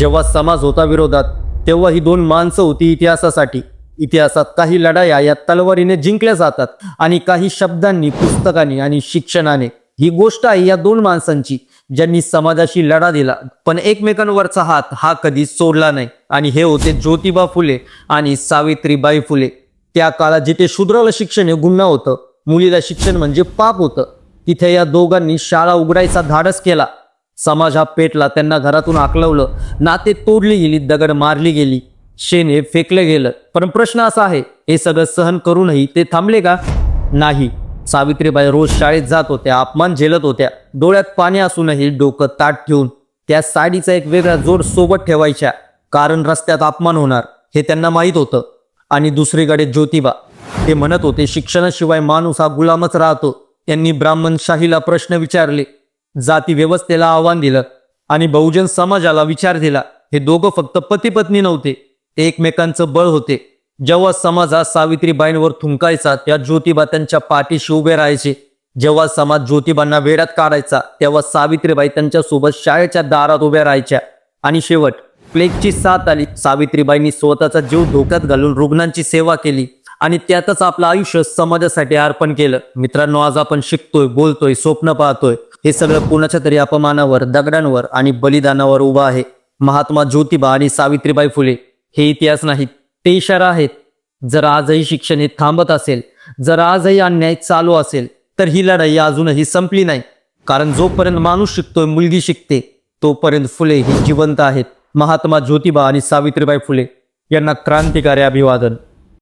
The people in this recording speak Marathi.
जेव्हा समाज होता विरोधात, तेव्हा ही दोन माणसं होती इतिहासासाठी. इतिहासात काही लढाया या तलवारीने जिंकल्या जातात आणि काही शब्दांनी, पुस्तकांनी आणि शिक्षणाने. ही गोष्ट आहे या दोन माणसांची, ज्यांनी समाजाशी लढा दिला पण एकमेकांवरचा हात हा कधी सोडला नाही. आणि हे होते ज्योतिबा फुले आणि सावित्रीबाई फुले. त्या काळात जिथे शूद्राला शिक्षण हे गुन्हा होतं, मुलीला शिक्षण म्हणजे पाप होतं, तिथे या दोघांनी शाळा उघडायचा धाडस केला. समाज हा पेटला, त्यांना घरातून हाकलवलं, नाते तोडली गेली, दगड मारली गेली, शेण फेकलं गेलं. पण प्रश्न असा आहे, हे सगळं सहन करूनही ते थांबले का? नाही. सावित्रीबाई रोज शाळेत जात होत्या, अपमान झेलत होत्या, डोळ्यात पाणी असूनही डोकं ताट ठेवून त्या साडीचा एक वेगळा जोड सोबत ठेवायच्या, कारण रस्त्यात अपमान होणार हे त्यांना माहीत होतं. आणि दुसरीकडे ज्योतिबा, ते म्हणत होते शिक्षणाशिवाय माणूस हा गुलामच राहतो. त्यांनी ब्राह्मणशाहीला प्रश्न विचारले, जाती व्यवस्थेला आव्हान दिलं आणि बहुजन समाजाला विचार दिला. हे दोघं फक्त पती पत्नी नव्हते, ते एकमेकांचं बळ होते. जेव्हा समाज हा सावित्रीबाईंवर थुंकायचा, त्या ज्योतिबा त्यांच्या पाठीशी उभे राहायचे. जेव्हा समाज ज्योतिबांना वेड्यात काढायचा, तेव्हा सावित्रीबाई त्यांच्यासोबत शाळेच्या दारात उभ्या राहायच्या. आणि शेवट प्लेगची साथ आली, सावित्रीबाईंनी स्वतःचा जीव धोक्यात घालून रुग्णांची सेवा केली आणि त्यातच आपलं आयुष्य समाजासाठी अर्पण केलं. मित्रांनो, आज आपण शिकतोय, बोलतोय, स्वप्न पाहतोय, हे सगळं कोणाच्या तरी अपमानावर, दगडांवर आणि बलिदानावर उभं आहे. महात्मा ज्योतिबा आणि सावित्रीबाई फुले हे इतिहास नाहीत, ते इशारा आहेत. जर आजही शिक्षण हे थांबत असेल, जर आजही अन्याय चालू असेल, तर ही लढाई अजूनही संपली नाही. कारण जोपर्यंत माणूस शिकतोय, मुलगी शिकते, तोपर्यंत फुले ही जिवंत आहेत. महात्मा ज्योतिबा आणि सावित्रीबाई फुले यांना क्रांतिकारी अभिवादन.